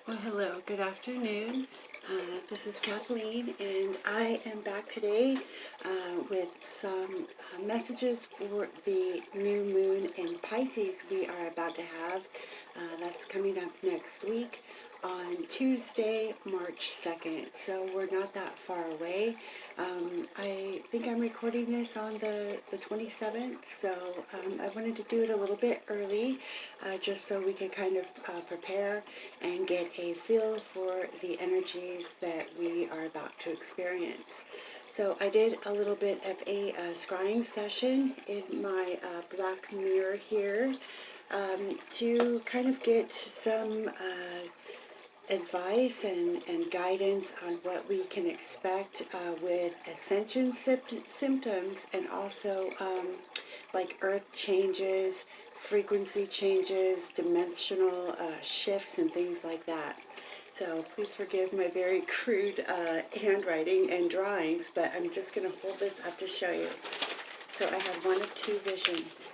Well, hello, good afternoon. This is Kathleen, and I am back today with some messages for the new moon in Pisces we are about to have. That's coming up next week on Tuesday, March 2nd. So we're not that far away. I think I'm recording this on the 27th, so I wanted to do it a little bit early just so we could kind of prepare and get a feel for the energies that we are about to experience. So I did a little bit of a scrying session in my black mirror here to kind of get some advice and guidance on what we can expect with ascension symptoms, and also like earth changes, frequency changes, dimensional shifts, and things like that. So please forgive my very crude handwriting and drawings, but I'm just going to hold this up to show you. So I had one of two visions.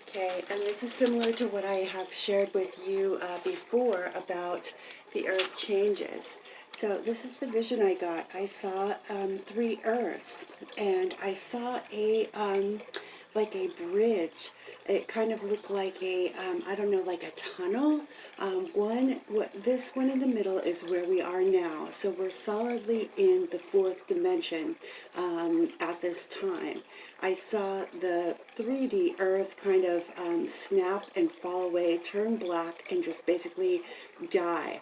Okay, and this is similar to what I have shared with you before about the earth changes. So this is the vision I got. I saw three earths, and I saw a like a bridge. It kind of looked like a I don't know, like a tunnel. This one in the middle is where we are now. So we're solidly in the fourth dimension at this time. I saw the 3D Earth kind of snap and fall away, turn black, and just basically die.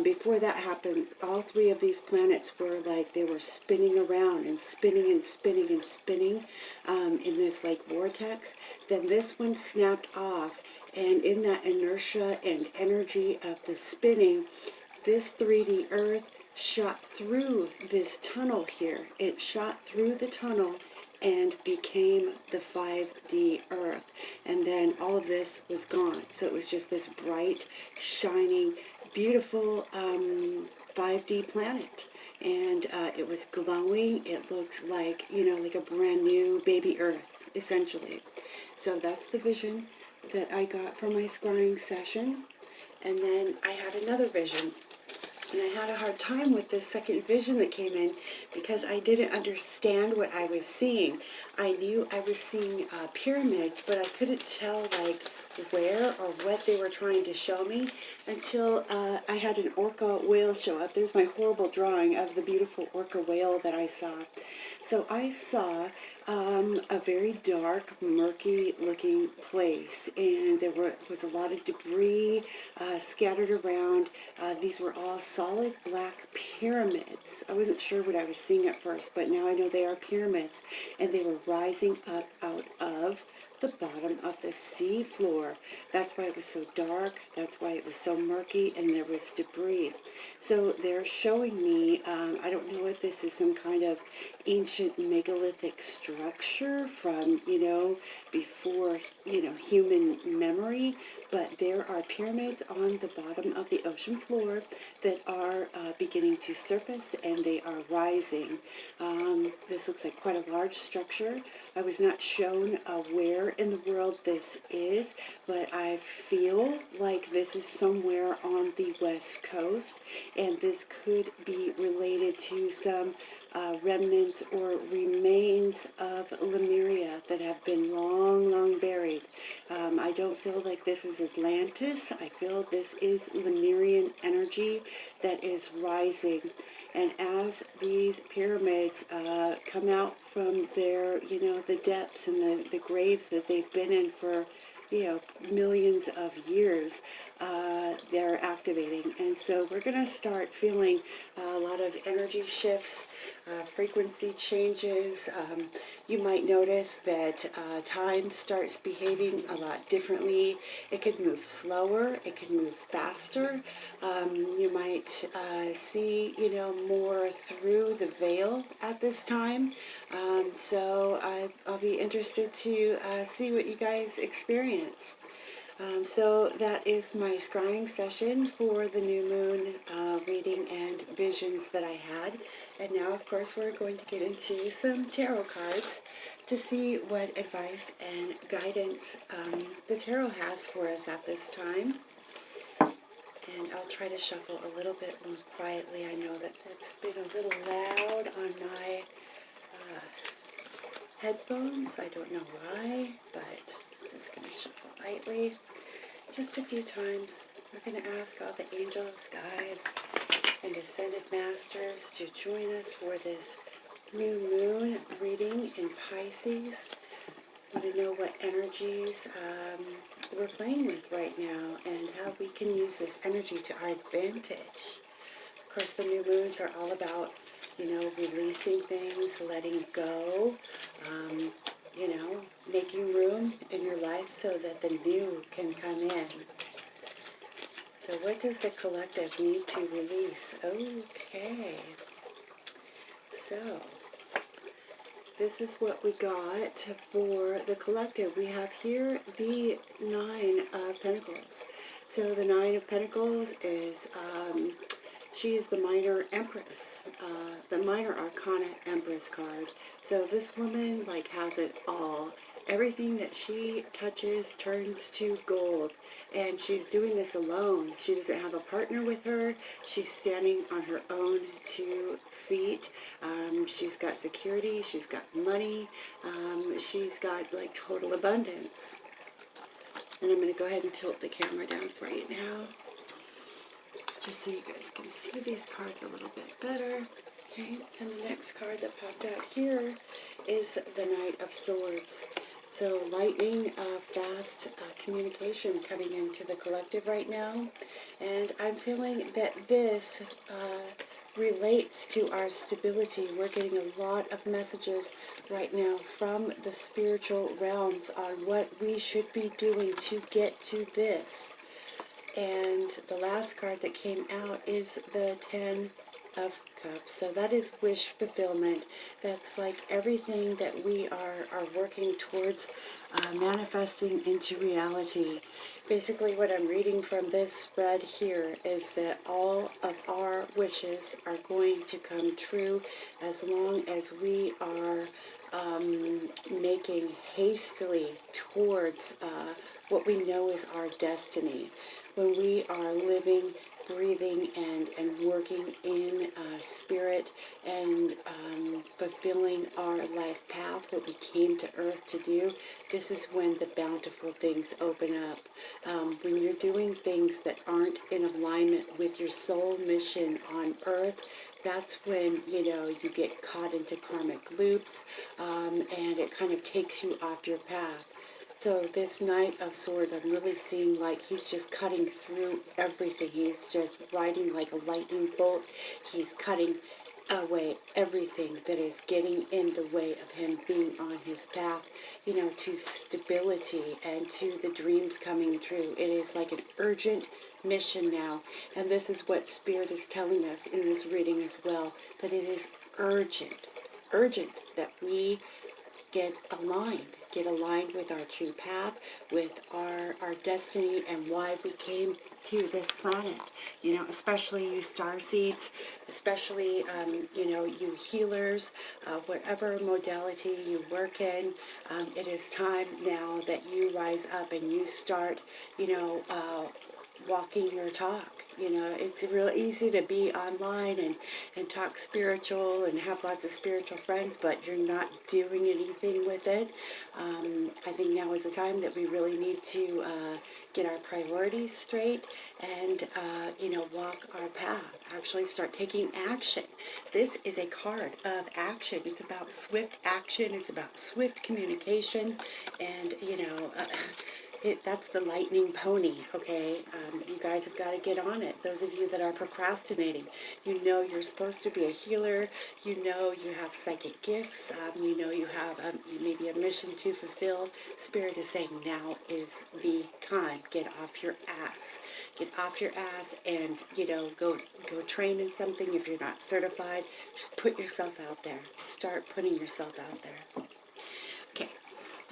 Before that happened, all three of these planets were like they were spinning around and spinning and spinning and spinning in this like vortex. Then this one snapped off, and in that inertia and energy of the spinning, this 3D Earth shot through this tunnel here. It shot through the tunnel and became the 5D Earth. And then all of this was gone. So it was just this bright, shining, beautiful 5D planet. And it was glowing. It looked like, like a brand new baby Earth, essentially. So that's the vision that I got from my scrying session. And then I had another vision. And I had a hard time with this second vision that came in because I didn't understand what I was seeing. I knew I was seeing pyramids, but I couldn't tell like where or what they were trying to show me until I had an orca whale show up. There's my horrible drawing of the beautiful orca whale that I saw. So I saw a very dark, murky looking place, and there was a lot of debris scattered around. These were all solid black pyramids. I wasn't sure what I was seeing at first, but now I know they are pyramids, and they were rising up out of the bottom of the sea floor. That's why it was so dark. That's why it was so murky, and there was debris. So they're showing me, I don't know if this is some kind of ancient megalithic structure from, before, human memory, but there are pyramids on the bottom of the ocean floor that are beginning to surface, and they are rising. This looks like quite a large structure. I was not shown where in the world this is, but I feel like this is somewhere on the west coast, and this could be related to some remnants or remains of Lemuria that have been long, long buried. I don't feel like this is Atlantis. I feel this is Lemurian energy that is rising. And as these pyramids come out from their, the depths and the graves that they've been in for, millions of years, they're activating. And so we're going to start feeling a lot of energy shifts, frequency changes. You might notice that time starts behaving a lot differently. It could move slower. It could move faster. You might see, more through the veil at this time. So I'll be interested to see what you guys experience. So that is my scrying session for the new moon reading and visions that I had. And now, of course, we're going to get into some tarot cards to see what advice and guidance the tarot has for us at this time. And I'll try to shuffle a little bit more quietly. I know that that's been a little loud on my headphones. I don't know why, but I'm just going to shuffle lightly. Just a few times. We're going to ask all the angels, guides, and ascended masters to join us for this new moon reading in Pisces. I want to know what energies we're playing with right now and how we can use this energy to our advantage. Of course, the new moons are all about, releasing things, letting go, making room in your life so that the new can come in. So what does the collective need to release? Okay. So this is what we got for the collective. We have here the Nine of Pentacles. So the Nine of Pentacles is, she is the minor empress, the minor arcana empress card. So this woman has it all. Everything that she touches turns to gold, and she's doing this alone. She doesn't have a partner with her. She's standing on her own 2 feet. She's got security. She's got money. She's got total abundance. And I'm going to go ahead and tilt the camera down for you now, just so you guys can see these cards a little bit better. Okay, and the next card that popped out here is the Knight of Swords. So lightning, fast communication coming into the collective right now. And I'm feeling that this relates to our stability. We're getting a lot of messages right now from the spiritual realms on what we should be doing to get to this. And the last card that came out is the Ten of Cups. So that is wish fulfillment. That's everything that we are working towards manifesting into reality. Basically what I'm reading from this spread here is that all of our wishes are going to come true as long as we are making hastily towards what we know is our destiny. When we are living, breathing, and working in spirit and fulfilling our life path, what we came to earth to do, this is when the bountiful things open up. When you're doing things that aren't in alignment with your soul mission on earth, that's when, you get caught into karmic loops, and it kind of takes you off your path. So this Knight of Swords, I'm really seeing he's just cutting through everything. He's just riding like a lightning bolt. He's cutting away everything that is getting in the way of him being on his path, to stability and to the dreams coming true. It is like an urgent mission now. And this is what Spirit is telling us in this reading as well, that it is urgent that we get aligned with our true path, with our destiny and why we came to this planet. Especially you starseeds, especially, you healers, whatever modality you work in, it is time now that you rise up and you start, walking your talk. It's real easy to be online and talk spiritual and have lots of spiritual friends, but you're not doing anything with it. I think now is the time that we really need to get our priorities straight and, walk our path. Actually start taking action. This is a card of action. It's about swift action. It's about swift communication. And, that's the lightning pony, okay? You guys have got to get on it. Those of you that are procrastinating, you're supposed to be a healer. You have psychic gifts. You have maybe a mission to fulfill. Spirit is saying now is the time. Get off your ass. Get off your ass and, go train in something. If you're not certified, just put yourself out there. Start putting yourself out there. Okay.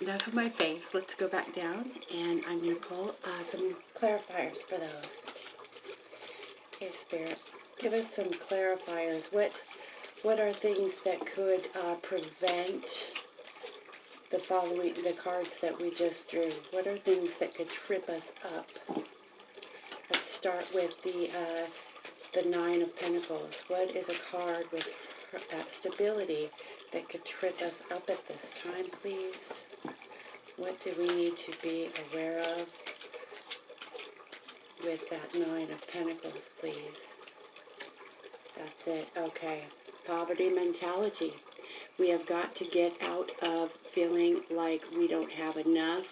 Enough of my face. Let's go back down, and I'm going to pull some clarifiers for those. Okay, Spirit, give us some clarifiers. What are things that could prevent the cards that we just drew? What are things that could trip us up? Let's start with the Nine of Pentacles. What is a card with that stability that could trip us up at this time, please? What do we need to be aware of with that Nine of Pentacles, please? That's it. Okay. Poverty mentality. We have got to get out of feeling like we don't have enough.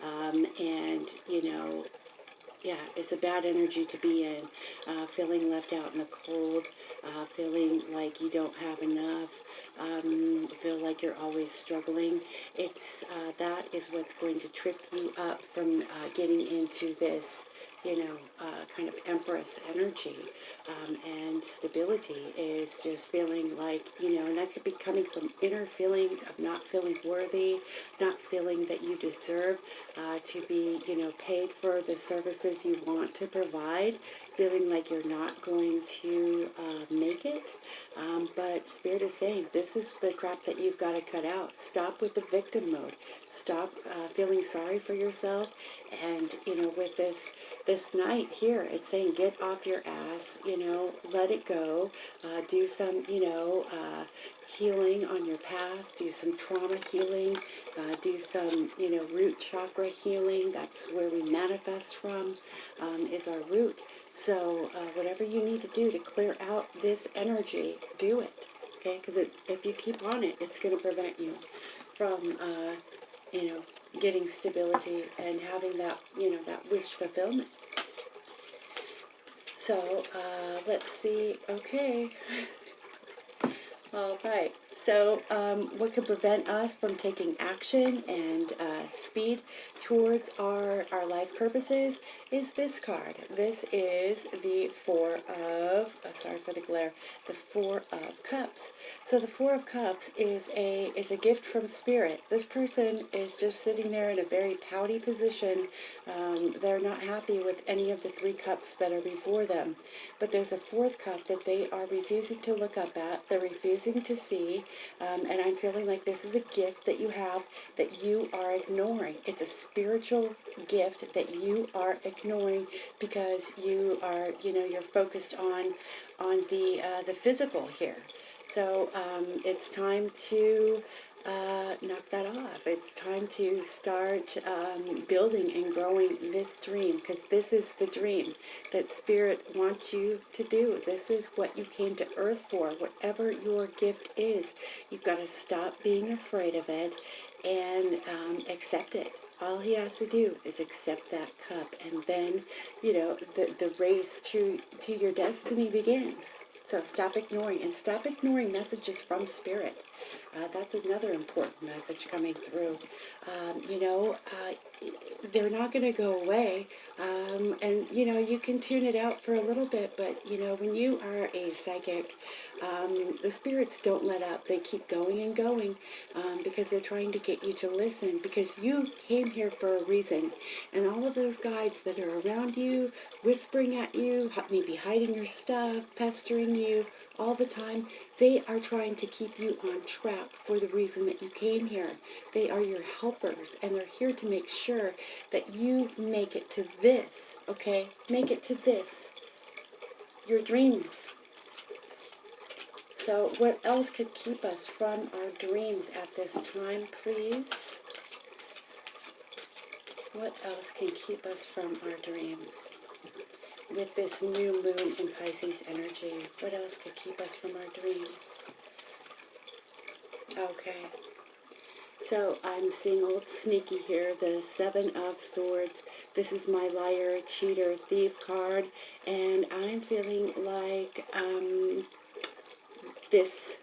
And, you know, yeah, it's a bad energy to be in. Feeling left out in the cold. Feeling like you don't have enough. Feel like you're always struggling. That is what's going to trip you up from getting into this, you know, kind of Empress energy. And stability is just feeling like, you know, and that could be coming from inner feelings of not feeling worthy, not feeling that you deserve to be, you know, paid for the services you want to provide, feeling like you're not going to make it. But Spirit is saying, this is the crap that you've got to cut out. Stop with the victim mode. Stop feeling sorry for yourself. And, you know, with this night here, it's saying get off your ass, you know, let it go, do some, you know, healing on your past, do some trauma healing, do some, you know, root chakra healing. That's where we manifest from, is our root. So whatever you need to do to clear out this energy, do it, okay? Because if you keep on it, it's going to prevent you from, you know, getting stability and having that, you know, that wish fulfillment. So, let's see, okay. All right, so what could prevent us from taking action and speed towards our life purposes is this card. This is the Four of, sorry for the glare, the Four of Cups. So the Four of Cups is a gift from Spirit. This person is just sitting there in a very pouty position. They're not happy with any of the three cups that are before them. But there's a fourth cup that they are refusing to look up at. They're refusing to see. And I'm feeling like this is a gift that you have that you are ignoring. It's a spiritual gift that you are ignoring because you are, you know, you're focused on the physical here. So it's time to knock that off. It's time to start building and growing this dream, because this is the dream that Spirit wants you to do. This is what you came to Earth for. Whatever your gift is, you've got to stop being afraid of it and accept it. All he has to do is accept that cup, and then, you know, the race to your destiny begins. So stop ignoring, and stop ignoring messages from Spirit. That's another important message coming through. You know, they're not going to go away. And, you know, you can tune it out for a little bit, but, you know, when you are a psychic, the spirits don't let up. They keep going and going because they're trying to get you to listen, because you came here for a reason. And all of those guides that are around you, whispering at you, maybe hiding your stuff, pestering you all the time, they are trying to keep you on track for the reason that you came here. They are your helpers, and they're here to make sure that you make it to this, okay? Make it to this, your dreams. So what else could keep us from our dreams at this time, please? What else can keep us from our dreams? With this new moon in Pisces energy, what else could keep us from our dreams? Okay. So I'm seeing old sneaky here, the Seven of Swords. This is my liar, cheater, thief card, and I'm feeling like this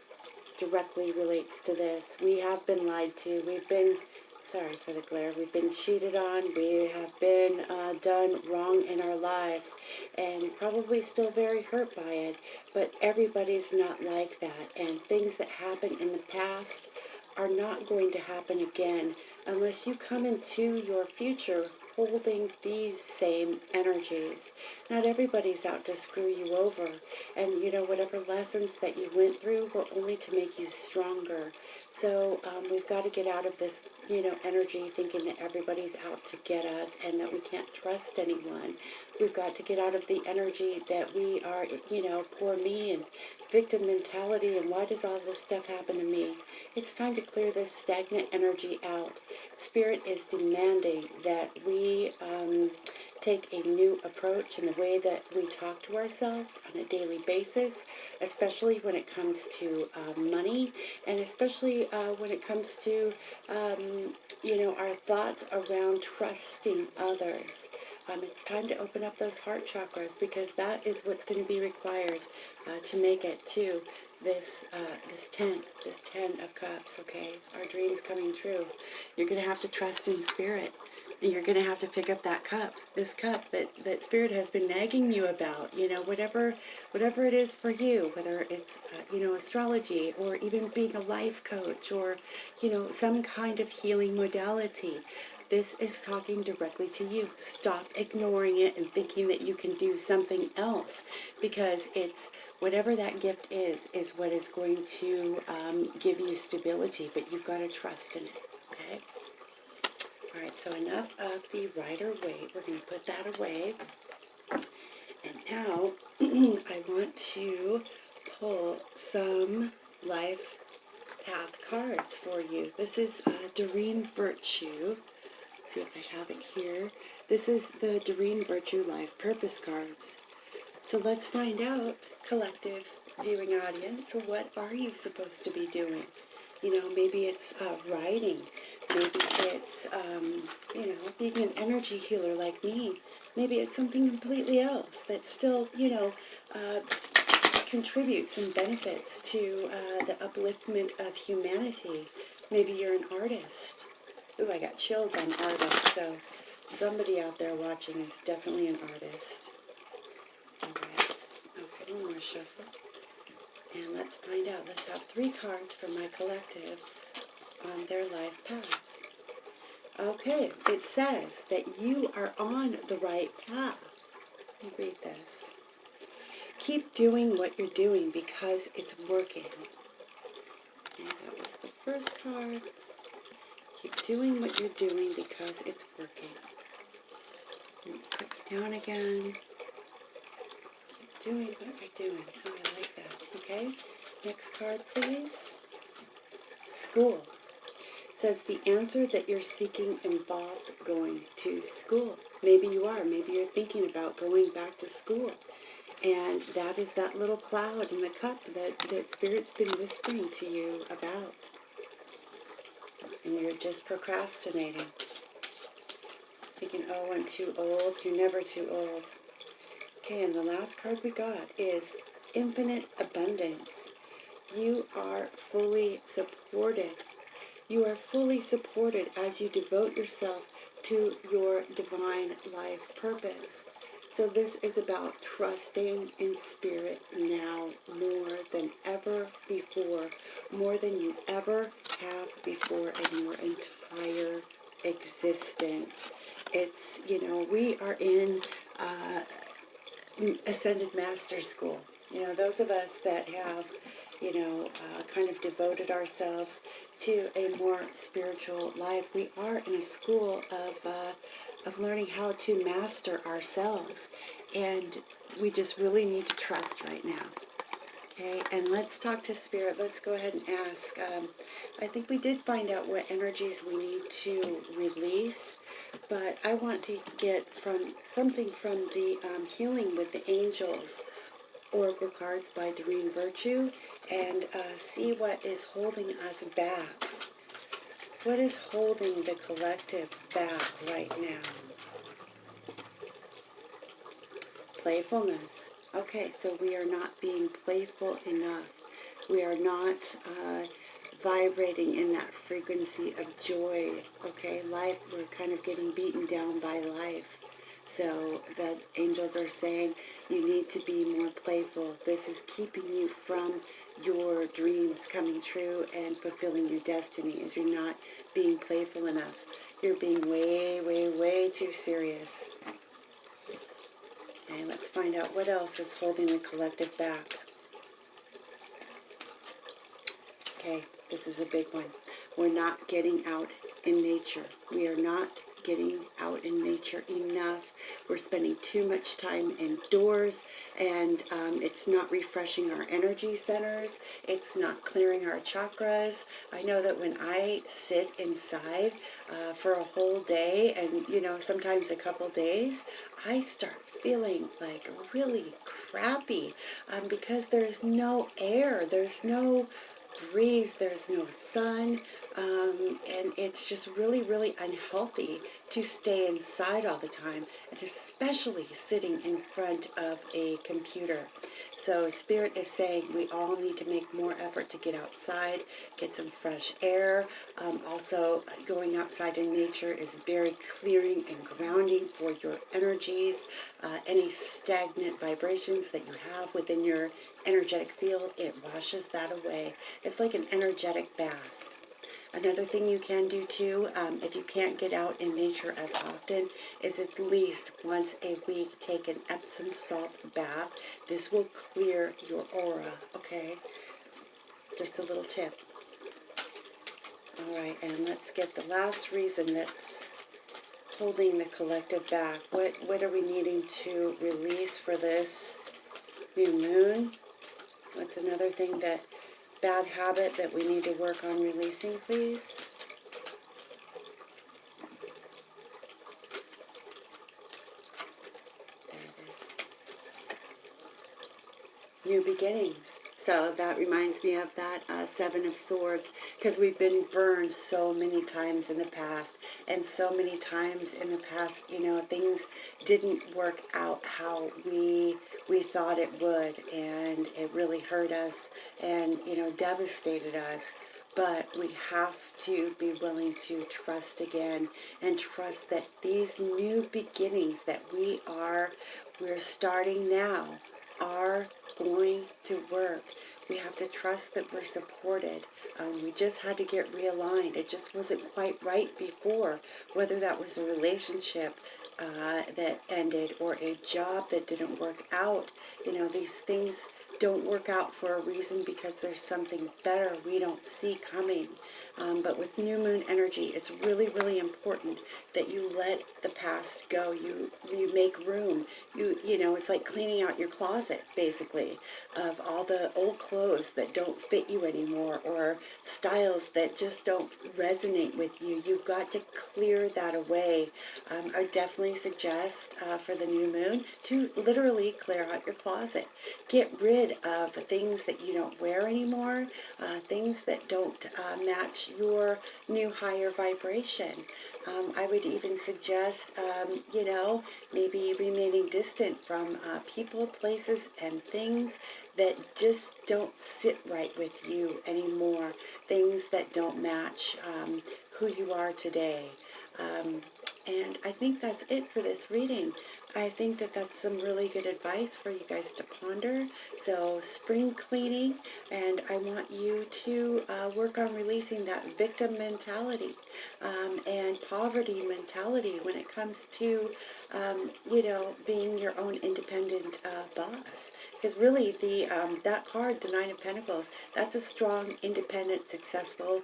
directly relates to this. We have been lied to. We've been, sorry for the glare, we've been cheated on. We have been done wrong in our lives, and probably still very hurt by it. But everybody's not like that, and things that happened in the past are not going to happen again unless you come into your future holding these same energies. Not everybody's out to screw you over. And, whatever lessons that you went through were only to make you stronger. So we've got to get out of this, energy thinking that everybody's out to get us and that we can't trust anyone. We've got to get out of the energy that we are, poor me and victim mentality and why does all this stuff happen to me? It's time to clear this stagnant energy out. Spirit is demanding that we take a new approach in the way that we talk to ourselves on a daily basis, especially when it comes to money, and especially when it comes to, our thoughts around trusting others. It's time to open up those heart chakras because that is what's going to be required to make it to this 10 of cups, okay? Our dreams coming true. You're going to have to trust in spirit. And you're going to have to pick up that cup, this cup that spirit has been nagging you about, whatever it is for you, whether it's, astrology or even being a life coach or, some kind of healing modality. This is talking directly to you. Stop ignoring it and thinking that you can do something else because it's whatever that gift is what is going to give you stability, but you've got to trust in it, okay? All right, so enough of the Rider-Waite. We're going to put that away. And now I want to pull some life path cards for you. This is Doreen Virtue. See if I have it here. This is the Doreen Virtue Life Purpose cards. So let's find out, collective viewing audience, what are you supposed to be doing? Maybe it's writing. Maybe it's, being an energy healer like me. Maybe it's something completely else that still, contributes and benefits to the upliftment of humanity. Maybe you're an artist. Ooh, I got chills on artists, so somebody out there watching is definitely an artist. All right. Okay, one more shuffle. And let's find out. Let's have 3 cards from my collective on their life path. Okay, it says that you are on the right path. Let me read this. Keep doing what you're doing because it's working. And that was the first card. Keep doing what you're doing because it's working. Put it down again. Keep doing what you're doing. Oh, I like that. Okay. Next card, please. School. It says the answer that you're seeking involves going to school. Maybe you are. Maybe you're thinking about going back to school. And that is that little cloud in the cup that Spirit's been whispering to you about. And you're just procrastinating. Thinking, oh, I'm too old. You're never too old. Okay, and the last card we got is Infinite Abundance. You are fully supported. You are fully supported as you devote yourself to your divine life purpose. So this is about trusting in spirit now more than ever before, more than you ever have before in your entire existence. It's, we are in Ascended Master School. Those of us that have, kind of devoted ourselves to a more spiritual life, we are in a school of learning how to master ourselves. And we just really need to trust right now. Okay, and let's talk to Spirit. Let's go ahead and ask. I think we did find out what energies we need to release, but I want to get something from the Healing with the Angels Oracle cards by Doreen Virtue and see what is holding us back. What is holding the collective back right now? Playfulness. Okay, so we are not being playful enough. We are not vibrating in that frequency of joy. Okay, life, we're kind of getting beaten down by life. So the angels are saying you need to be more playful. This is keeping you from your dreams coming true and fulfilling your destiny as you're not being playful enough. You're being way, way, way too serious. Okay, let's find out what else is holding the collective back. Okay, this is a big one. We're not getting out in nature. We are not getting out in nature enough. We're spending too much time indoors, and it's not refreshing our energy centers. It's not clearing our chakras. I know that when I sit inside for a whole day, and sometimes a couple days, I start feeling like really crappy because there's no air, there's no breeze, there's no sun, and it's just really, really unhealthy to stay inside all the time, and especially sitting in front of a computer. So Spirit is saying we all need to make more effort to get outside, get some fresh air. Also, going outside in nature is very clearing and grounding for your energies. Any stagnant vibrations that you have within your energetic field, it washes that away. It's like an energetic bath. Another thing you can do too, if you can't get out in nature as often, is at least once a week take an Epsom salt bath. This will clear your aura, okay? Just a little tip. All right, and let's get the last reason that's holding the collective back. What are we needing to release for this new moon? What's another thing bad habit that we need to work on releasing, please? There it is. New beginnings. So that reminds me of that Seven of Swords, because we've been burned so many times in the past, and so many times in the past, things didn't work out how we thought it would, and it really hurt us and, devastated us. But we have to be willing to trust again, and trust that these new beginnings that we're starting now are going to work. We have to trust that we're supported. We just had to get realigned. It just wasn't quite right before, whether that was a relationship that ended or a job that didn't work out. These things don't work out for a reason, because there's something better we don't see coming. But with new moon energy, it's really, really important that you let the past go. You make room. It's like cleaning out your closet, basically, of all the old clothes that don't fit you anymore, or styles that just don't resonate with you. You've got to clear that away. I definitely suggest for the new moon to literally clear out your closet. Get rid of things that you don't wear anymore, things that don't match your new higher vibration. I would even suggest, maybe remaining distant from people, places, and things that just don't sit right with you anymore, things that don't match who you are today. And I think that's it for this reading. I think that that's some really good advice for you guys to ponder. So spring cleaning, and I want you to work on releasing that victim mentality and poverty mentality when it comes to, being your own independent boss. Because really, that card, the Nine of Pentacles, that's a strong, independent, successful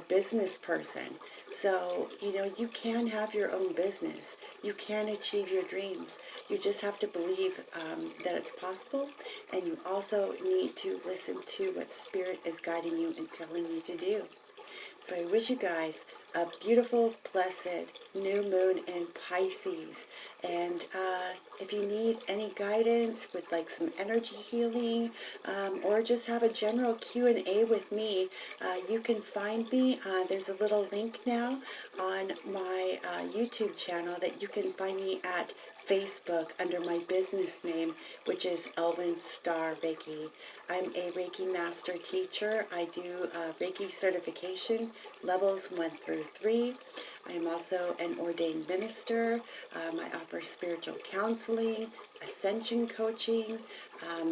business person. So, you can have your own business. You can achieve your dreams. You just have to believe that it's possible. And you also need to listen to what Spirit is guiding you and telling you to do. So I wish you guys a beautiful, blessed new moon in Pisces. And if you need any guidance with like some energy healing, or just have a general Q&A with me, you can find me. There's a little link now on my YouTube channel that you can find me at Facebook under my business name, which is elvenstarreiki. I'm a Reiki Master teacher. I do Reiki certification levels 1 through 3. I am also an ordained minister. I offer spiritual counseling, ascension coaching,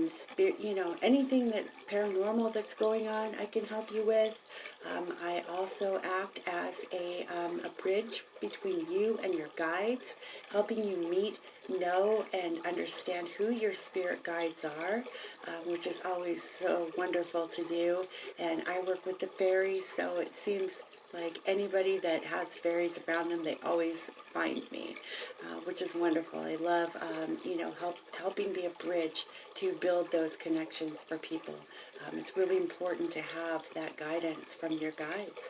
spirit, anything that paranormal that's going on, I can help you with. I also act as a bridge between you and your guides, helping you meet, know, and understand who your spirit guides are, which is always so wonderful to do. And I work with the fairies, so it seems like anybody that has fairies around them, they always find me, which is wonderful. I love, helping be a bridge to build those connections for people. It's really important to have that guidance from your guides.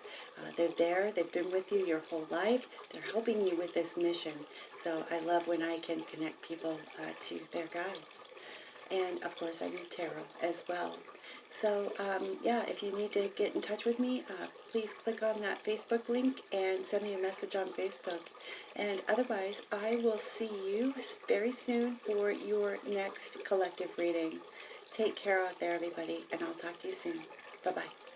They're there, they've been with you your whole life, they're helping you with this mission. So I love when I can connect people to their guides. And of course, I read tarot as well. So, yeah, if you need to get in touch with me, please click on that Facebook link and send me a message on Facebook. And otherwise, I will see you very soon for your next collective reading. Take care out there, everybody, and I'll talk to you soon. Bye-bye.